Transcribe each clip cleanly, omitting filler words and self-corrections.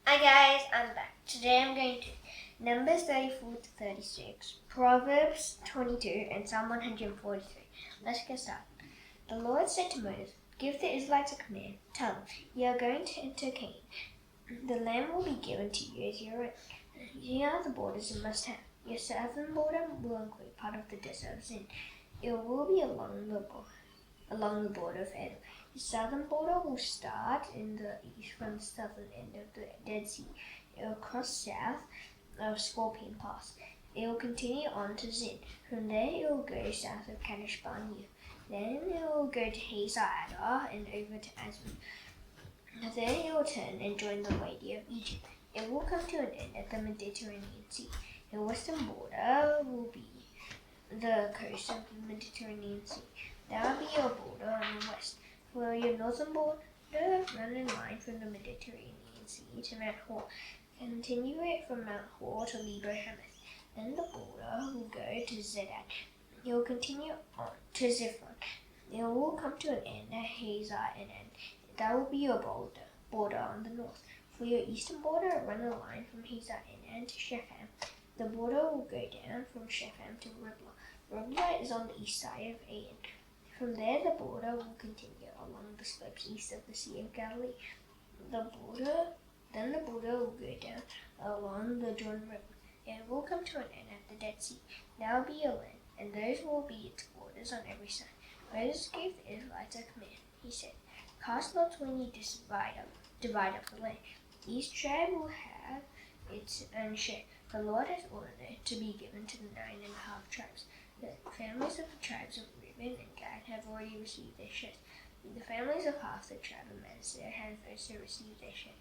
Hi guys, I'm back. Today I'm going to Numbers 34 to 36, Proverbs 22, and Psalm 143. Let's get started. The Lord said to Moses, "Give the Israelites a command. Tell them, you are going to enter Canaan. The land will be given to you as your own. Here are the borders you must have. Your southern border will include part of the desert of Zin. It will be along the border of Edom. The southern border will start in the east from the southern end of the Dead Sea. It will cross south of Scorpion Pass. It will continue on to Zin. From there it will go south of Kadesh Barnea. Then it will go to Hazar Adar and over to Aswan. Then it will turn and join the Wadi of Egypt. It will come to an end at the Mediterranean Sea. The western border will be the coast of the Mediterranean Sea. There will be your border on the west. For your northern border, run in line from the Mediterranean Sea to Mount Hor. Continue it from Mount Hor to Lebo Hamath. Then the border will go to Zedad. It will continue on to Ziphron. It will come to an end at Hazar Enan. That will be your border on the north. For your eastern border, run a line from Hazar Enan to Shechem. The border will go down from Shechem to Riblah. Riblah is on the east side of Ain. From there, the border will continue along the slopes east of the Sea of Galilee. Then the border will go down along the Jordan River. It will come to an end at the Dead Sea. That will be your land, and those will be its borders on every side. Moses gave the Israelites a command. He said, "Cast lots when you divide up the land. Each tribe will have its own share. The Lord has ordered it to be given to the 9.5 tribes. The families of the tribes of Reuben and Gad have already received their shares. The families of half the tribe of Manasseh have also received their share.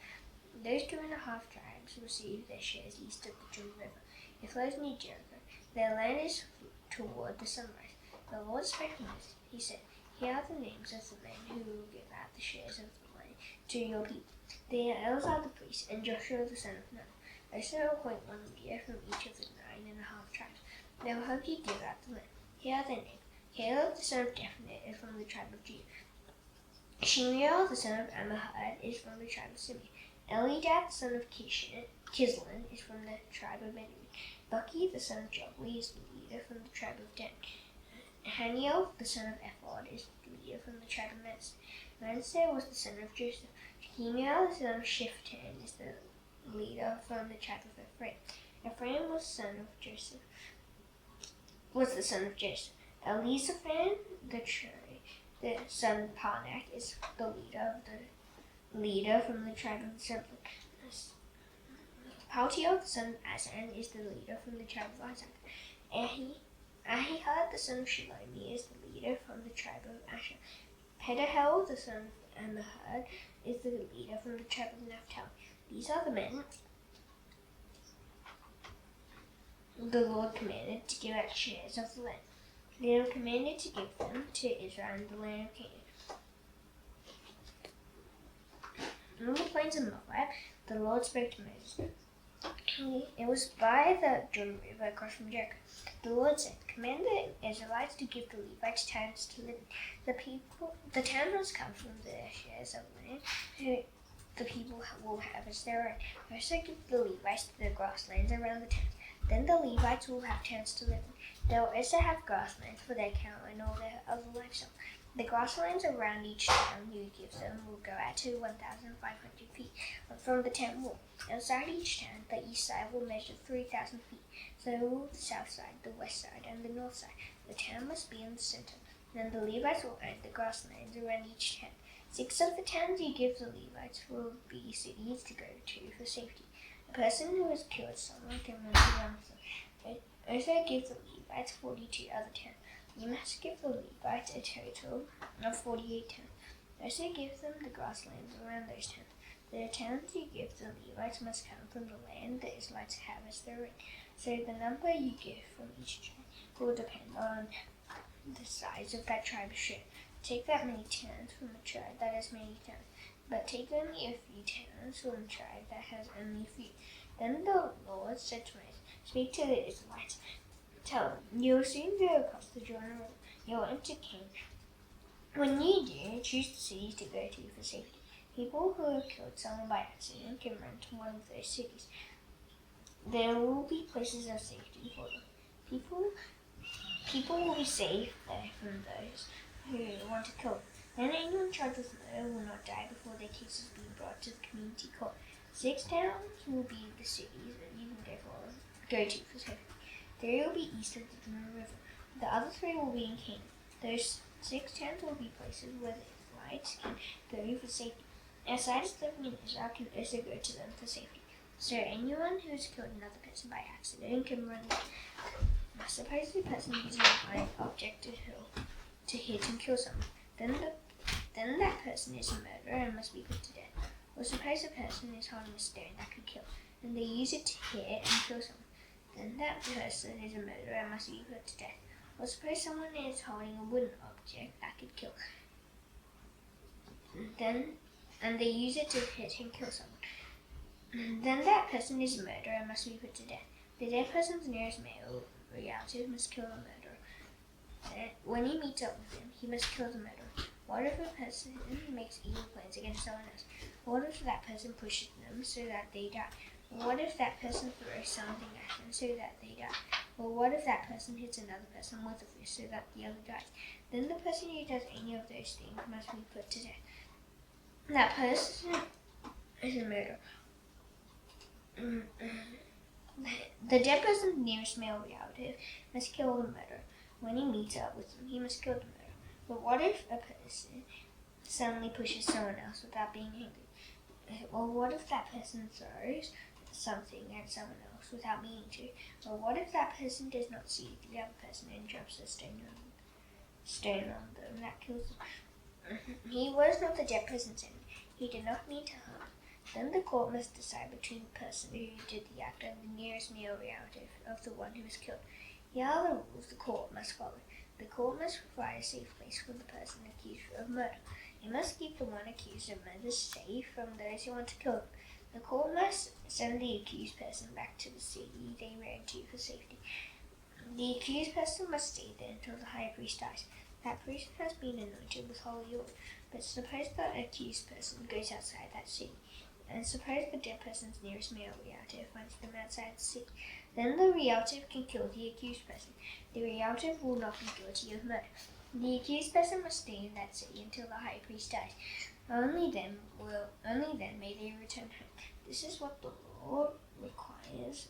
Those 2.5 tribes received their shares east of the Jordan River. It flows near Jericho. Their land is toward the sunrise." The Lord spoke to Moses. He said, "Here are the names of the men who will give out the shares of the land to your people. They are Eleazar the priest and Joshua the son of Nun. Also appoint one leader from each of the 9.5 tribes. They will help you give out the land. Here are their names. Caleb the son of Jephunneh is from the tribe of Judah. Shemiel the son of Ammihud is from the tribe of Simeon. Eliab the son of Kislon is from the tribe of Benjamin. Bucky the son of Jogli is the leader from the tribe of Dan. Haniel the son of Ephod is the leader from the tribe of Manasseh. Manasseh was the son of Joseph. Shemiel the son of Shiftan is the leader from the tribe of Ephraim. Ephraim was the son of Joseph. Elizaphan the son of Parnak is the leader from the tribe of Zebulun. Paltiel the son of Azan is the leader from the tribe of Isaac. Ahihud the son of Shalomi is the leader from the tribe of Asher. Pedahel the son of Ammihud is the leader from the tribe of Naphtali. These are the men the Lord commanded to give out shares of the land. They were commanded to give them to Israel in the land of Canaan. On the plains of Moab, the Lord spoke to Moses. It was by the Jordan River across from Jericho. The Lord said, "Command the Israelites to give the Levites towns to live in. The towns must come from their shares of land the people will have as their own. Also give the Levites the grasslands around the towns. Then the Levites will have towns to live in. They will also have grasslands for their cattle and all their other livestock. The grasslands around each town you give them will go out to 1,500 feet from the town wall. Outside each town, the east side will measure 3,000 feet. So will the south side, the west side, and the north side. The town must be in the center. Then the Levites will own the grasslands around each town. 6 of the towns you give the Levites will be cities to go to for safety. A person who has killed someone can run around them. Also give the Levites 42 other towns. You must give the Levites a total of 48 towns. Also give them the grasslands around those towns. The towns you give the Levites must come from the land the Israelites have as their own. So the number you give from each tribe will depend on the size of that tribe's share. Take that many towns from a tribe that has many towns, but take only a few towns from a tribe that has only a few." Then the Lord said to Moses, "Speak to the Israelites. Tell them, you will soon go across the Jordan River. You will enter Canaan. When you do, choose the cities to go to for safety. People who have killed someone by accident can run to one of those cities. There will be places of safety for them. People will be safe there from those who want to kill them. Then anyone charged with murder will not die before their case is being brought to the community court. 6 towns will be the cities that you can go to for safety. 3 will be east of the river. The other 3 will be in Canaan. Those 6 towns will be places where the Israelites can go for safety. Outsiders living in Israel can also go to them for safety. So anyone who has killed another person by accident can run away. Now suppose the person uses an iron object to hit and kill someone. Then that person is a murderer and must be put to death. Or suppose a person is holding a stone that could kill, and they use it to hit and kill someone. Then that person is a murderer and must be put to death. Or suppose someone is holding a wooden object that could kill, and they use it to hit and kill someone. Then that person is a murderer and must be put to death. The dead person's nearest male relative must kill the murderer. When he meets up with him, he must kill the murderer. What if a person makes evil plans against someone else? What if that person pushes them so that they die? What if that person throws something at them so that they die? Or what if that person hits another person with a fist so that the other dies? Then the person who does any of those things must be put to death. That person is a murderer. The dead person's nearest male relative must kill the murderer. When he meets up with him, he must kill the murderer. But what if a person suddenly pushes someone else without being angry? Or what if that person throws something at someone else without meaning to? Or what if that person does not see the other person and drops a stone on them that kills them? He was not the dead person's enemy. He did not mean to harm. Then the court must decide between the person who did the act and the nearest male relative of the one who was killed. Here are the rules the court must follow. The court must provide a safe place for the person accused of murder. It must keep the one accused of murder safe from those who want to kill him. The court must send the accused person back to the city they ran to for safety. The accused person must stay there until the high priest dies. That priest has been anointed with holy oil. But suppose the accused person goes outside that city, and suppose the dead person's nearest male relative finds them outside the city. Then the relative can kill the accused person. The relative will not be guilty of murder. The accused person must stay in that city until the high priest dies. Only then may they return home. This is what the law requires.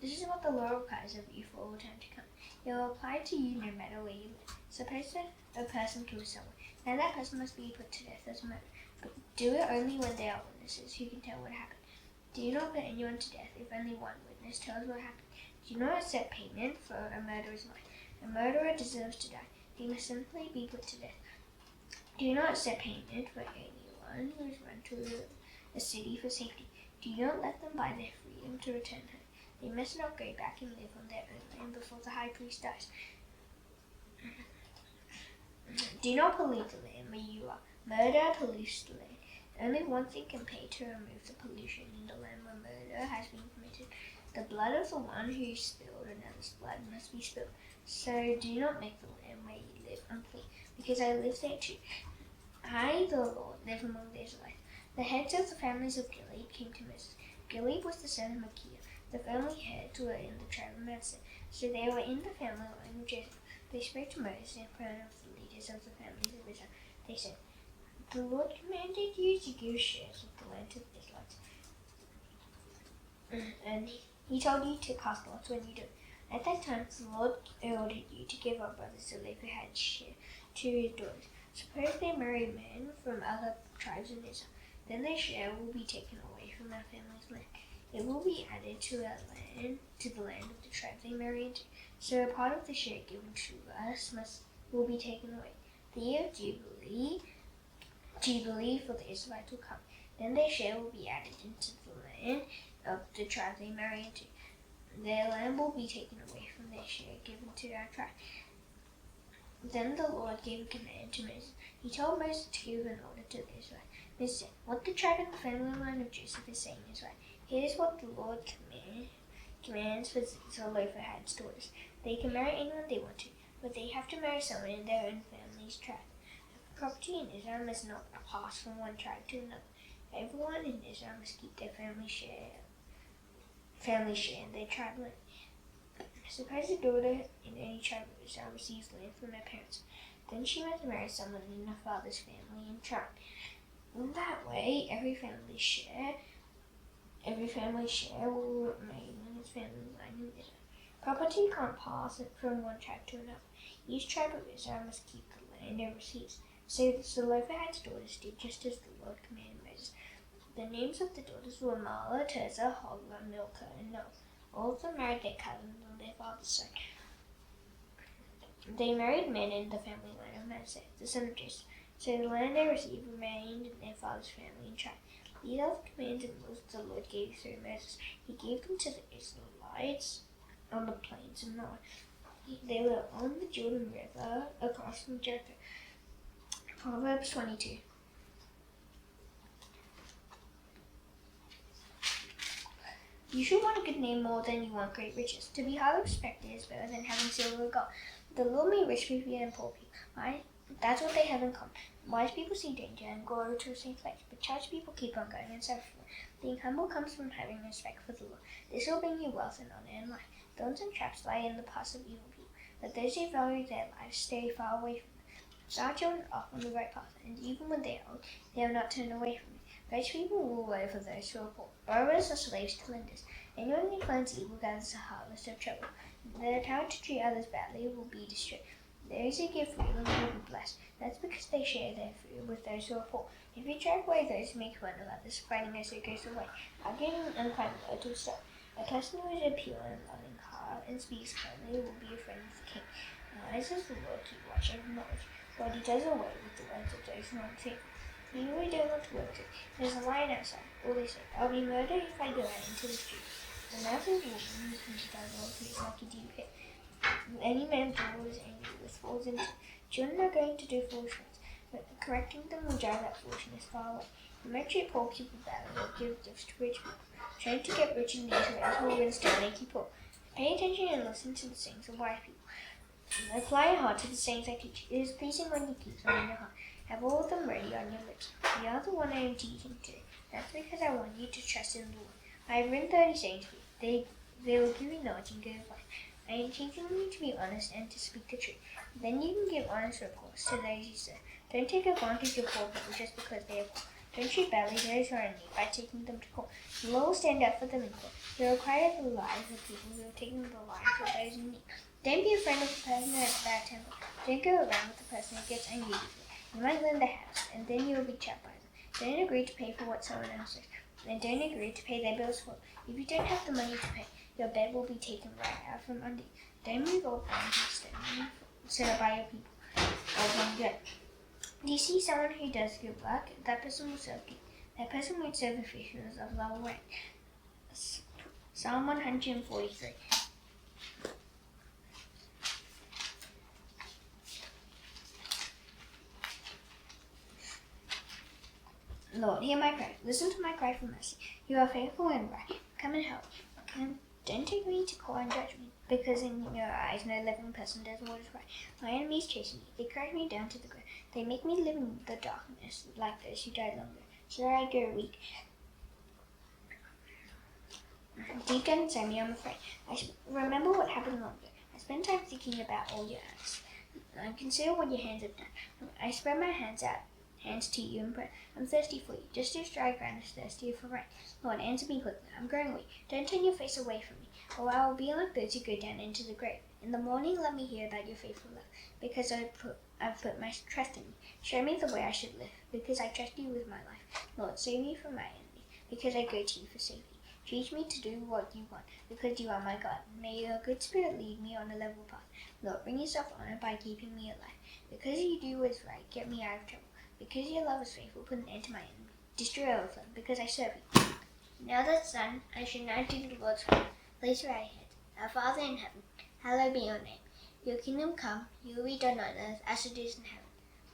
This is what the law requires of you for all time to come. It will apply to you no matter where you live. Suppose that a person kills someone, then that person must be put to death as murder. But do it only when there are witnesses who can tell what happened. Do not put anyone to death if only one witness tells what happened. Do not accept payment for a murderer's life. A murderer deserves to die. He must simply be put to death. Do not accept payment for anyone who has run to a city for safety. Do not let them buy their freedom to return home. They must not go back and live on their own land before the high priest dies. Do not pollute the land where you are. Murder pollutes the land. Only one thing can pay to remove the pollution in the land where murder has been committed. The blood of the one who spilled another's blood must be spilled. So do not make the land where you live unclean, because I live there too. I, the Lord, live among the Israelites. The heads of the families of Gilead came to Moses. Gilead was the son of Machir. The family heads were in the tribe of Manasseh, so they were in the family line of Jacob. They spoke to Moses in front of the leaders of the families of Israel. They said, "The Lord commanded you to give shares of the land to the Israelites, and he told you to cast lots when you do. At that time, the Lord ordered you to give up brothers so they could have share to his daughters. Suppose they marry men from other tribes in Israel, then their share will be taken away from our family's land. It will be added to the land of the tribe they marry into. So a part of the share given to us will be taken away. The year of Jubilee for the Israelites will come. Then their share will be added into the land of the tribe they marry into. Their land will be taken away from their share given to our tribe." Then the Lord gave a command to Moses. He told Moses to give an order to the Israelites. Moses said, "What the tribe and the family line of Joseph is saying is right. Here's what the Lord commands for Zelophehad's daughters. They can marry anyone they want to, but they have to marry someone in their own family's tribe. Property in Israel must not pass from one tribe to another. Everyone in Israel must keep their family share in their tribe land. Suppose a daughter in any tribe of Israel receives land from her parents. Then she must marry someone in her father's family and tribe. In that way, every family share will remain in its family line in Israel. Property can't pass from one tribe to another. Each tribe of Israel must keep the land it receives. So Zelophehad's daughters did just as the Lord commanded Moses. The names of the daughters were Mahlah, Tirzah, Hoglah, Milcah, and Noah. All of them married their cousins on their father's side. They married men in the family line of Manasseh, the son of Joseph. So the land they received remained in their father's family and tribe. These are the commands and laws the Lord gave through Moses. He gave them to the Israelites on the plains of Moab. They were on the Jordan River across from Jericho. Proverbs 22. You should want a good name more than you want great riches. To be highly respected is better than having silver or gold. The Lord made rich people and poor people. Right? That's what they have in common. Wise people see danger and go over to a safe place, but childish people keep on going and suffer. Being humble comes from having respect for the Lord. This will bring you wealth and honor and life. Thorns and traps lie in the paths of evil people, but those who value their lives stay far away from them. Start children off on the right path, and even when they are old, they will not turn away from it. Rich people rule over those who are poor. Borrowers are slaves to lenders. Anyone who plants evil gathers a harvest of trouble. The attempt to treat others badly will be destroyed. Those who give freely will be blessed. That's because they share their food with those who are poor. If you drive away those who make fun of others, fighting as it goes away. Arguing and unkind words will stop. A person who is a pure and loving heart and speaks kindly will be a friend of the king. Eyes of the Lord keep watch over knowledge, but he does away with the words of those who are unfaithful. You know we don't want to work with. There's a lion outside. All they say, I'll be murdered if I go out into the street. The mouth of a woman who's hunted by the Lord is like a deep pit. Any man who is angry with falls into. Children are going to do foolishness, but correcting them will drive that foolishness far away. You might treat poor people badly or give gifts to rich people. Trying to get rich in these ways will instead make you poor. Pay attention and listen to the sayings of wise people. Apply your heart to the sayings I teach. It is pleasing when you keep them in your heart. Have all of them ready on your lips. You are the one I am teaching today. That's because I want you to trust in the Lord. I have written 30 sayings for you. They will give you knowledge and good advice. I am teaching you to be honest and to speak the truth. Then you can give honest reports to those you serve. Don't take advantage of poor people just because they are poor. Don't treat badly those who are in need by taking them to court. The law will stand up for them in court. You require the lives of people who are taking the lives of those in need. Don't be a friend of the person who has a bad temper. Don't go around with the person who gets angry with you. You might lend a house, and then you will be trapped by them. Don't agree to pay for what someone else does, and don't agree to pay their bills for. If you don't have the money to pay, your bed will be taken right out from under you. Don't move old plans set up by your people of one good. Do you see someone who does good work? That person will serve you. That person won't serve officials of lower rank. Psalm 143. Lord, hear my prayer. Listen to my cry for mercy. You are faithful and right. Come and help. Don't take me to court and judge me, because in your eyes no living person does what is right. My enemies chase me. They crash me down to the ground. They make me live in the darkness, like those who died long ago. So I go weak. Deep down inside me, I'm afraid. Remember what happened long ago. I spend time thinking about all your acts. I consider what your hands have done. I spread my hands to you in prayer. I'm thirsty for you, just as dry ground is thirsty for rain. Lord, answer me quickly. I'm growing weak. Don't turn your face away from me, or I will be like those who go down into the grave. In the morning, let me hear about your faithful love, because I've put my trust in you. Show me the way I should live, because I trust you with my life. Lord, save me from my enemies, because I go to you for safety. Teach me to do what you want, because you are my God. May your good spirit lead me on a level path. Lord, bring yourself honor by keeping me alive. Because you do what is right, get me out of trouble. Because your love is faithful, put an end to my enemy. Destroy all of them, because I serve you. Now that's done, I should now do the Lord's will. Place where I head. Our Father in heaven, hallowed be your name. Your kingdom come, your will be done on earth as it is in heaven.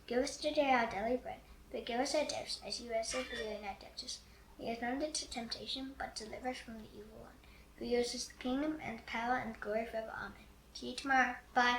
Give us today our daily bread. Forgive us our debts, as you also forgive our debtors. Lead us not into temptation, but deliver us from the evil one. For yours is the kingdom, and the power, and the glory forever. Amen. See you tomorrow. Bye.